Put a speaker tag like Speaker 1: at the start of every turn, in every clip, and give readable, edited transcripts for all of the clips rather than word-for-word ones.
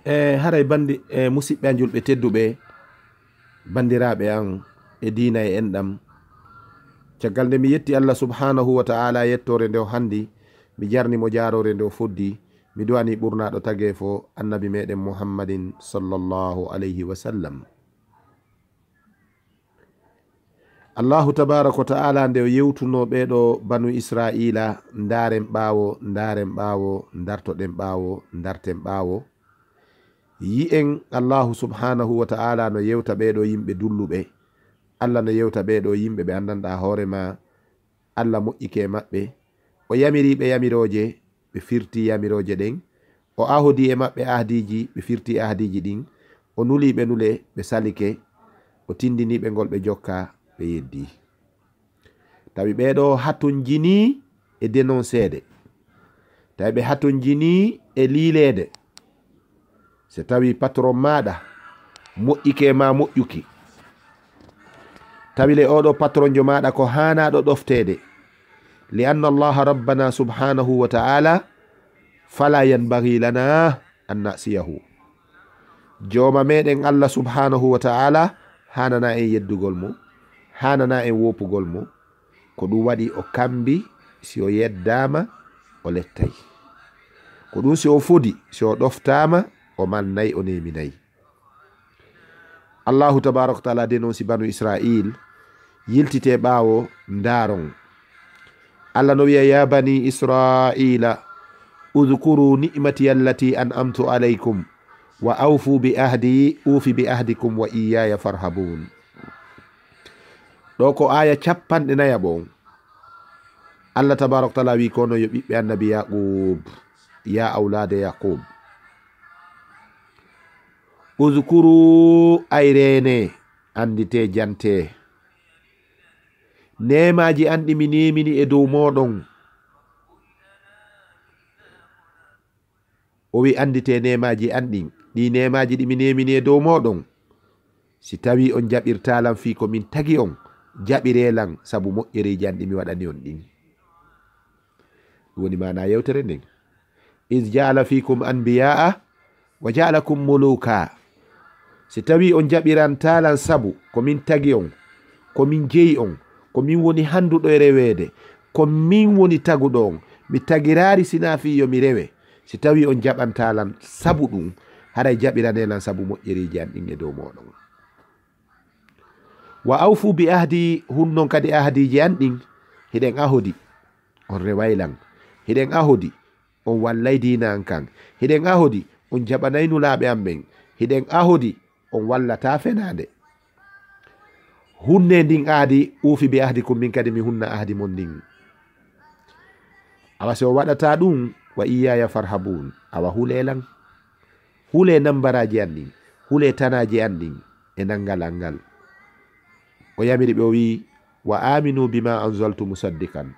Speaker 1: haray bandi musidɓe an julɓe tedduɓe bandiraɓe an e dina e enɗam caggal nde mi yetti Allah subhanahu wa ta'ala yettore nde handi mi jarnimo jarore nde fuddi mi duwani ɓurnaɗo tage fo annabi meɗen muhammadin sallallahu alayhi wa sallam. Allahu tabaraka wa ta'ala nde o yewtuno ɓeɗo banu israila ndaren ɓawo dartoɗen ɓawo darten ɓawo yi'en Allahu subhanahu wa ta'ala no yewta ɓeɗo yimɓe dulluɓe, Allah no yewta ɓeɗo yimɓe ɓe andanɗa hoorema Allah moƴƴike maɓɓe, o yamiriɓe yamiroje ɓe firti yamiroje ɗen, o ahodi e maɓɓe ahdiji ɓe firti ahdiji ɗin, o nuliɓe nule ɓe salike, o tindiniɓe ngol ɓe jokka ɓe yeddi. Tawi ɓeɗo hatun jini e dénoncede, tawi ɓe hatun jini e liilede, so tawi patron maɗa moƴƴike ma moƴƴuki, tawi le oɗo patron jo maɗa ko hanaɗo ɗoftede, li anna allaha rabbana subhanahu wa ta'ala fala yanbaghi lana an nasiyahu. Joma meɗen Allah subhanahu wa ta'ala hanana en yeddugol mo, hanana en wopugol mo, ko ɗum waɗi o kambi si o yeddama o lettay, ko ɗum si o fodi si o ɗoftama o malnay o neminayi. Allahu tabaraka wa ta'ala denonsi banu Israil yiltite ɓawo ndaron. Allah no wiya ya bani Israila udhkuru ni'mati allati an'amtu alaykum wa awfu bi ahdi ufi bi ahdikum wa iyaya farhabun. ɗo ko aya 40 Allah tabaraka wa ta'ala wi kono yo ɓiɓɓe annabi Yaqub, ya aulade Yaqub, uzkuru ayrene andite jante nemaji andi mi nemini e dow moɗon. O wi andite nemaji andin, ɗi nemaji ɗi mi nemini e dow moɗon. Si tawi on jaɓirtalan fi ko min tagi on, jaɓirelan sabu moƴƴereji andi mi waɗani on ɗin. woni mana yewtere nden, iz jaala fikum anbiya'a wa jaalakum muluka. Si tawi on jaɓirantalan sabu ko min tagi on, ko min jeyi on, ko min woni handuɗo e rewede, ko min woni taguɗo on, mi tagirari sina fiyo mi rewe. Si tawi on jaɓantalan sabu ɗum, haray jaɓiranelan sabu moƴƴeriji an ɗin e dow moɗon. Wa awfu bi ahdi, hunnon kadi ahdiji an ɗin hiɗen ahodi on rewaylan, hiɗen ahodi on wallay dina an kan, hiɗen ahodi on jaɓanay nulaɓe an ɓen, hiɗen ahodi on wallata fenade. Hunne ndin ahdi ufi bi ahdi kum, min kadi mi hunna ahdi mon ndin. Awa so waɗata ɗum wa iyaya farhabun, awa hulelan, hule nambaraji an ɗin, hule tanaji an ɗin e nangal an ngal. O yamiri ɓe o wi wa aminu bima anzaltu musaddiqan.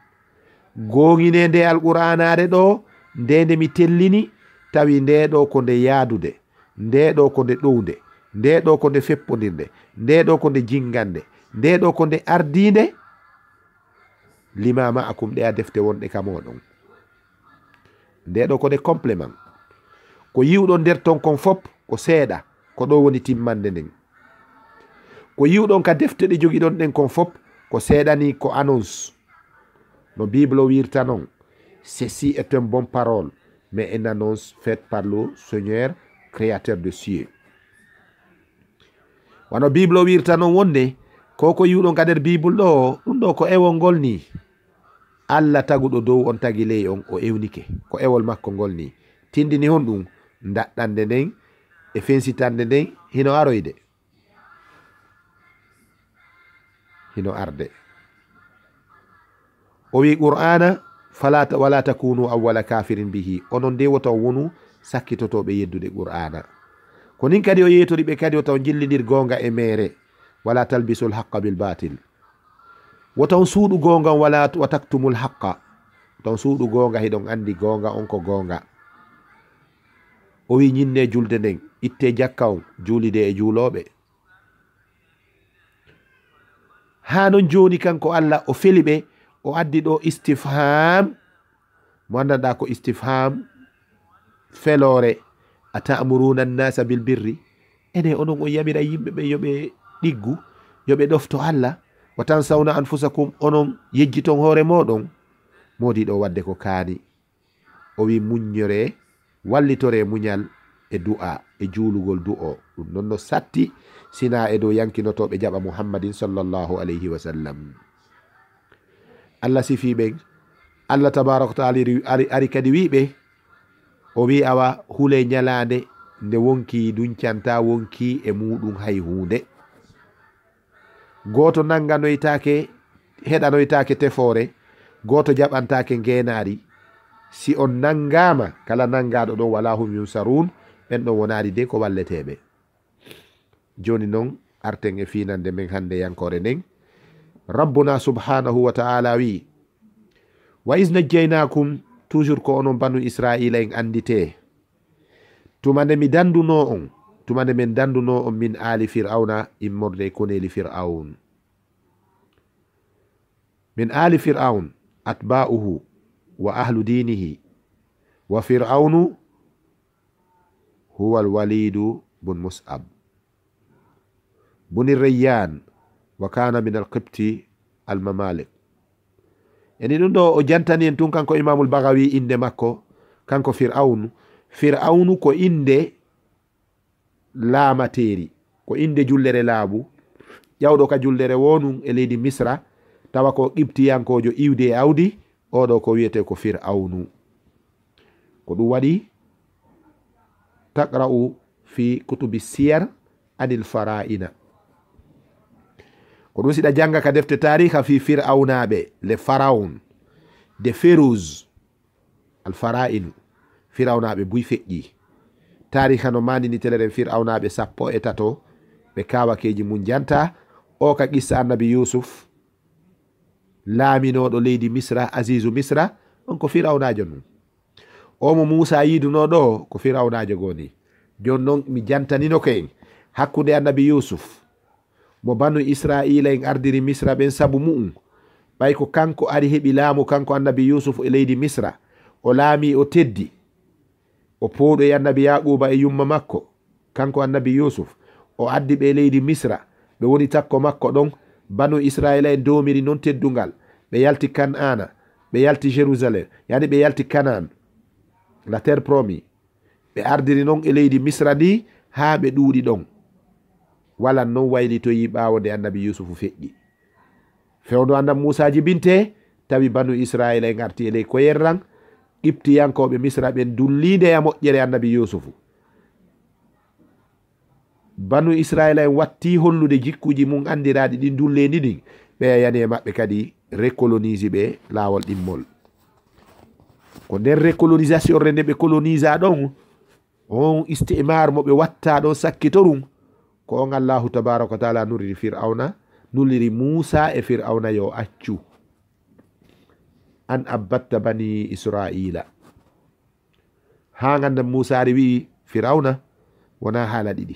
Speaker 1: Gongine nde alqur'anare ɗo nde mi tellini, tawi nde ɗo ko nde yaadude, nde ɗo ko nde ɗowde, nde ɗo ko nde feppodirde, nde ɗo ko nde jingande, nde ɗo ko nde ardinde, lima ma'akum ɗe a defte wonɗe ka moɗon. Nde ɗo ko nde complément, ko yiwɗon nder ton kon fop ko seeɗa, ko ɗo woni timmande nden. Ko yiwɗon ka defte ɗe jogiɗon ɗen kon fop ko seeɗani, ko annonce. No Bible wirta non, ceci est une bonne parole, mais une annonce faite par le Seigneur créateur de cieux. Wano Bible wirta non wonde ko yiwɗon ka nder Bible ɗo, ɗum ɗo ko ewol ngol ni. Allah taguɗo dow on tagi ley on, o ewnike ko ewol makko ngol ni, tindini hon ɗum daɗɗande nden e fensitande nden hino aroyde, hino arde. O wi qur'ana wala takunu awwala kafirin bihi, onon nde woto wonu sakkitotoɓe yeddude qur'ana. Ko nin kadi o yetori ɓe kadi wotaw jillidir gonga e mere, wala talbisul haqqa bil batil, wotaw suuɗu gonga wala wa taktumul haqqa, taw suuɗu gonga hiɗon andi gonga on ko gonga. O wi ñinne julde nden, itte jakka on juulide e juuloɓe. Ha non joni kanko Allah o feli ɓe, o addi ɗo istifham mo andanɗa ko istifham felore atamuruna annasa bil birri ene onon o yamira yimɓe ɓe yoɓe ɗiggu yoɓe ɗofto Allah wa tansawna anfusakum onon yejjiton hoore moɗon modiɗo wadde ko kaani o wi muññore wallitore muñal e du'a e juulugol du'o ɗum noon no satti sina e dow yankinotoɓe jaɓa muhammadin sallllahu alayhi wa sallam. Allah sifi ɓen Allah tabaraka wa taala ari kadi wiɓe o wi awa hule ñalande nde wonki duncanta wonki e muɗum hay hunde goto nanganoytake heɗanoytake tefore goto jaɓantake ngenari si on nangama kala nangaɗo ɗon wala hum yunsarun ɓen ɗon wonari de ko walleteɓe. joni noon arten e finande men hande yankore nden rabbuna subhanahu wa ta'ala wi wa is najjaynakum toujours ko onon banu israila en andite tumande mi danduno on tumande min danduno on min ali fir'auna immorde koneli fir'aun min ali fir'aun atba'uhu wa ahlu dinihi wa fir'aunu huwa alwalidu bun mus'ab bun rayyan wa kana min alqibti almamalik. eni ɗum ɗo o jantani en tun kanko imamul bagawi inde makko kanko fir'aunu ko inde laamateri ko inde jullere laabu ƴawɗo ka jullere wonum e leydi misra tawa ko qibtiyankojo iwde e awdi oɗo ko wiyete ko fir'aunu ko ɗum waɗi taqra'u fi kutubi siyar anil fara'ina ko ɗum siɗa janga ka defte tariha fi fir'aunaɓe le pharaon de Férouz al fara'inu fir'aunaɓe buy feƴƴi tariha no manini teleren fir'aunaɓe 13 ɓe kawakeji mum janta o ka qissa annabi yusuf laaminoɗo leydi misra azizu misra on ko fir'aunajo num o mo Musa yiduno ɗo ko fir'aunajo goni. jon noon mi jantanino ko en hakkude annabi yusuf mo banu israila en ardiri misra ɓen sabu mu'um ɓay ko kanko ari heɓi laamu kanko annabi yusuf e leydi misra o laami o teddi o pooɗo e annabi yaquba e yumma makko kanko annabi yusuf o addi ɓe leydi misra ɓe woni takko makko ɗon banu israila en domiri noon teddungal ɓe yalti kan'ana ɓe yalti jérusalem yani ɓe yalti kanan la terre promis ɓe ardiri noon e leydi misra ndi ha ɓe ɗuuɗi ɗon walan noon waylitoyi ɓawo nde annabi yusufu feƴƴi fewdo annabi musa jibinte tawi banu israila en arti e ley koyerran qibtiyankoɓe misra ɓen dullide e moƴƴere annabi yusufu banu israila en watti hollude jikkuji mum andiraɗi ɗi dullendi ɗin ɓe yani e maɓɓe kadi recolonise ɓe lawol ɗimmol ko nder recolonisation re nde ɓe colonisa ɗon on istimar mo ɓe watta ɗon sakkitorum ko on allahu tabaraka wa taala nuriri fir'auna nulliri musa e fir'auna yo accu an abbatta bani israila ha gandam musa ari wi fir'auna wona haala ɗiɗi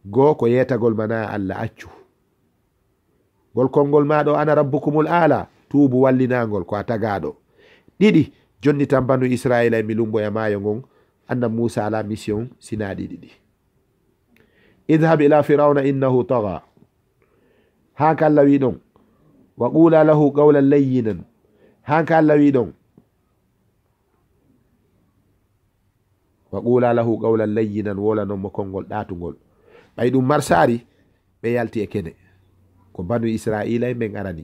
Speaker 1: goo ko yetagol mana allah accu gol kolngol maɗo ana rabbukumul ala tuubu wallinagol ko a tagaɗo ɗiɗi jonni tan banu israila e mi lumboya maayo ngon annam musa ala mission sina ɗiɗi ɗi idhab ila firauna innahu taga hanka allah wi ɗon wa qula lahu qawlan layyinan hanka allah wi ɗon wa qula lahu qawlan layyinan wola noon mo konngol ɗatugol ɓay ɗum marsari ɓe yalti e kene ko banu israila e men arani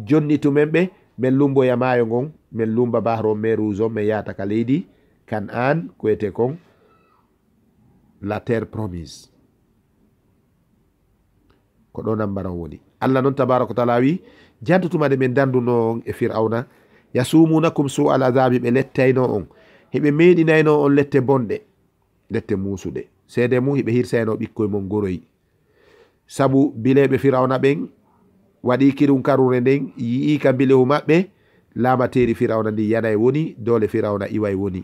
Speaker 1: jonni tumen ɓe min lumboya maayo ngon min lumba bahro merouge o min yata ka leydi Kan'an ko wiyete kon la terre promise ko ɗo nambaran woni allah noon tabaraka wa taala wi jantutumade min danduno on e fir'auna yasumunakum su al azabi ɓe lettayno on heɓe meɗinayno on lette bonɗe lette musuɗe seede mum heɓe hirsayno ɓikkoye mon goroyi sabu bileɓe fir'auna ɓen waɗi kirum karure nden yii ka bilehu maɓɓe laamateri fir'auna ndi yanay woni doole fir'auna iway woni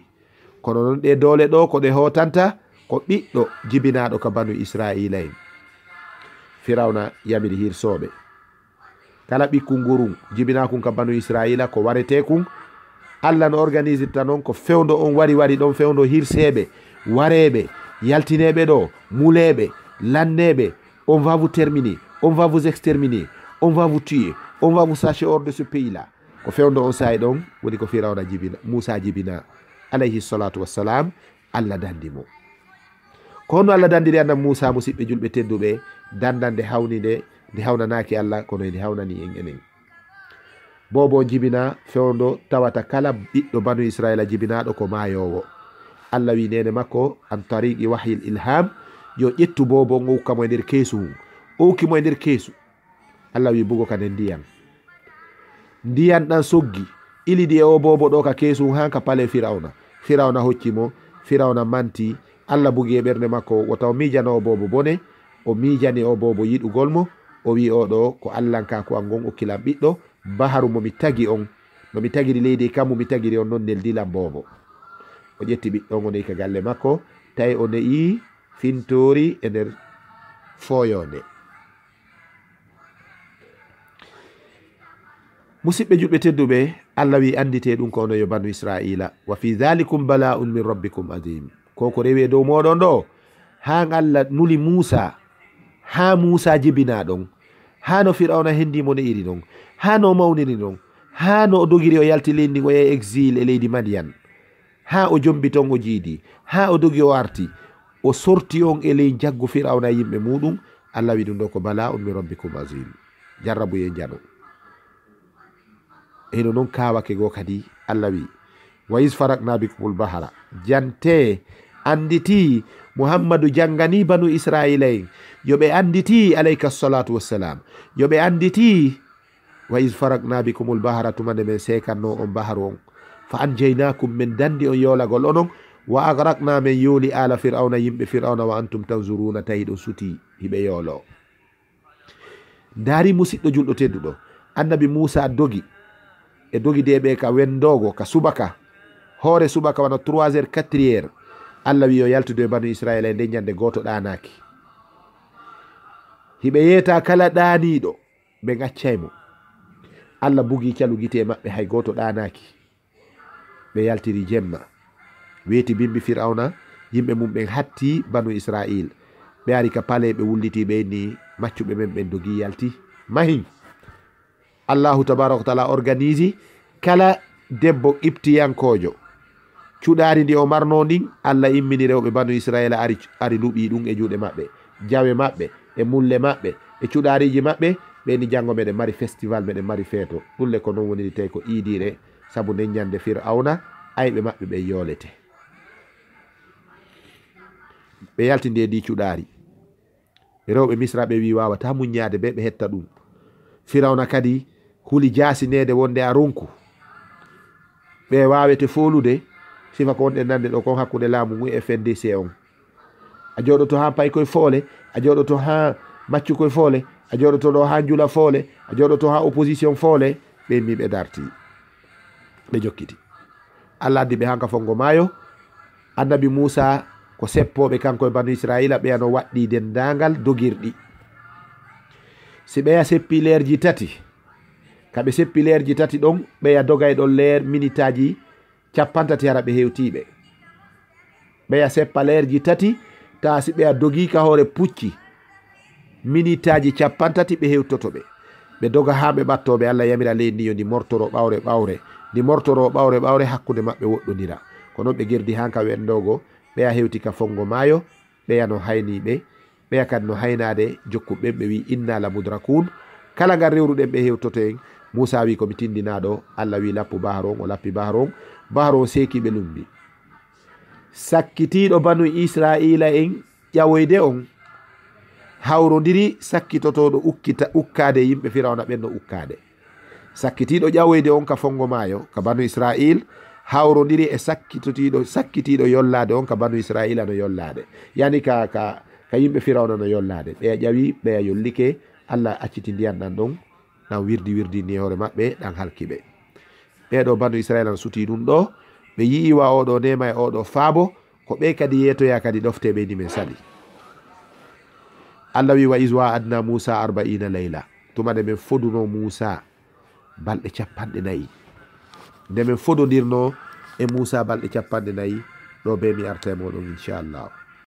Speaker 1: kono noon ɗe doole ɗo ko ɗe hotanta ko ɓiɗɗo jibinaɗo ka banu israila en fir'auna yamiri hirsoɓe kala ɓikku ngurum jibinakun ka banu israila ko warete kun allah no organise ta noon ko fewdo on wari ɗon fewdo hirseɓe wareɓe yaltineɓe ɗo muleɓe lanneɓe on va vous terminer, on va vous exterminer, on va vous tuer, on va vous sacher hors de ce pays là. Ko fewndo on sayi ɗon woni ko Firawna jibina Moussa jibina alayhi salatu wassalam. Allah dandi mo ko hono Allah dandiri annabi Moussa musidɓe julɓe tedduɓe dandande hawnide nde hawnanaki Allah kono nde hawnani en enen. Bobo jibina fewndo tawata kala ɓiɗɗo banu Israila jibinaɗo ko mayowo. Allah wi nene makko an tariqi wahyil ilham yo ƴettu bobo o ukkamo e nder keesu mum, o ukkimo e nder keesu. Allah wi bugo kade ndiyan ɗan soggi ilidi e o bobo ɗo ka keesu hanka pale Firawna hoccimo. Firawna manti. Allah bugi e ɓernde makko wota o mijano o bobo bone, o mijani o bobo yiɗugol mo, o wi oɗo ko Allahnka ko an gon okkilam ɓiɗɗo baharu momi tagi on no mi tagiri leydi kammo mi tagiri on non neldilam bobo. O ƴetti ɓiɗɗo on o neyi ka galle makko tawi o neyi fintori e nder foyonde. Musidɓe julɓe tedduɓe, Allah wi andite ɗum ko ono yo banu Israila. Wa fi dhalikum bala'un min rabbikum adim. Koko rewe dow moɗon ɗo han Allah nuli Moussa, ha Moussa jibina ɗon, ha no Firawna hendimo no iri ɗon, ha no mawniri ɗon, ha no o dogiri o yalti leydi o yahi exil e leydi Madian, ha o jombi ton o jiidi, ha o dogi o arti o sorti on e ley jaggu Firawna yimɓe muɗum. Allah wi ɗum ɗo ko bala'un min rabbikum azim, jarrabu ye jano. Eno non kawake go kadi Allah wi wa is farakna bikumul bahara, jante anditi Muhammadu jangani banu Israila en yoɓe anditi alayka salatu wassalam, yoɓe anditi wa is farakna bikumul bahara tumande men sekanno on baharu on fa anjaynakum min dandi on yolagol onon wa agrakna men yoli ala fir'auna yimɓe fir'auna wa antum tanzuruna tawi ɗo suti hiɓe yolo. Dari musidɗo julɗo tedduɗo, annabi Moussa dogi e dogi deɓe ka wendogo ka subaka hoore subaka wana 3h 4h. Allah wi yo yaltude e banu Israila e nde ñande goto ɗanaki. Hiɓe yeta kala ɗaniɗo ɓe gaccaymo. Allah bugi calu guite maɓɓe hay goto ɗanaki. Ɓe yaltiri jemma weeti bimbi Firawna yimɓe mum ɓen hatti banu Israil. Ɓe ari ka pale ɓe wulliti ɓe ni maccuɓe men ɓen dogi yalti mahin. Allahu tabaraka wa taala organise kala debbo qibtiyankojo cuɗari ndi o marno ndin Allah immini rewɓe banu Israila ari luɓi ɗum e juuɗe maɓɓe, jawe maɓɓe e mulle maɓɓe e cuɗariji maɓɓe. ɓeni jango meɗen mari festival meɗen mari feeto ɗulle ko non woniri tawi ko iidire saabu nden ñande Firawna ayɓe maɓɓe ɓe yoolete. Ɓe yaltindi e ndi cuɗari rewɓe Misra ɓe wi wawata muññade ɓe hetta ɗum. Firawna kadi huli jasinede wonde a ronku ɓe wawete folude sifa ko wonɗe nande ɗo kon hakkude laamu ngu e FNDC on. A joɗoto ha pay koye foole, a joɗoto ha maccu koye foole, a joɗoto ɗo ha jula foole, a joɗoto ha opposition foole. ɓe mi ɓe darti ɓe jokkiti. Allah addi ɓe hanka fongo maayo. Annabi Moussa ko seppoɓe kanko e banu Israila ɓe ano waɗɗi dendagal dogirɗi. Si ɓeya seppi leerji tati, kaɓe seppi leerji tati ɗon ɓeya dogay ɗon leer minitaji 50 hara ɓe hewtiɓe. ɓeya seppa leerji tati ta si ɓeya dogi ka hoore pucci minitaji 50 ɓe hewtotoɓe. ɓe doga ha ɓe ɓattoɓe. Allah yamira leydi ndi yo ndi mortoro ɓawre ɓawre, ndi mortoro ɓawre ɓawre hakkude maɓɓe woɗɗodira. ko noon ɓe gerdi hanka wendogo ɓeya hewti ka fongo maayo ɓeya no hayniɓe ɓeya kadi no haynade jokkuɓe ɓe wi inna la mudrakun. kala ngal rewruɗen ɓe hewtoto en. Moussa wi komi tindinaɗo. Allah wi lappu bahar on, o lappi bahar on. Bahar on seeki ɓe lumbi. Sakkitiɗo banu Israila en ƴawoyde on hawrodiri sakkitotoɗo ukkade yimɓe Firawna ɓenno ukkade. Sakkitiɗo ƴawoyde on ka fongo maayo ka banu Israil hawrodiri e sakkitiɗo yollade on ka banu Israila no yollade, yani ka yimɓe Firawna no yollade. ɓeya ƴawi ɓeya yollike. Allah acciti ndiyan ɗan ɗon ɗan wirdi ni hoore maɓɓe ɗan halkiɓe. ɓeɗo banu Israila no suti ɗum ɗo. ɓe yii wa oɗo nema e oɗo faabo ko ɓe kadi yetoya kadi ɗofte ɓe ni men sali. Allah wi wa iswa adna Moussa 40 layla. tuma nde men foduno Moussa balɗe 40. nde men fododirno e Moussa balɗe 40 ɗo be mi arta e moɗon inchallah.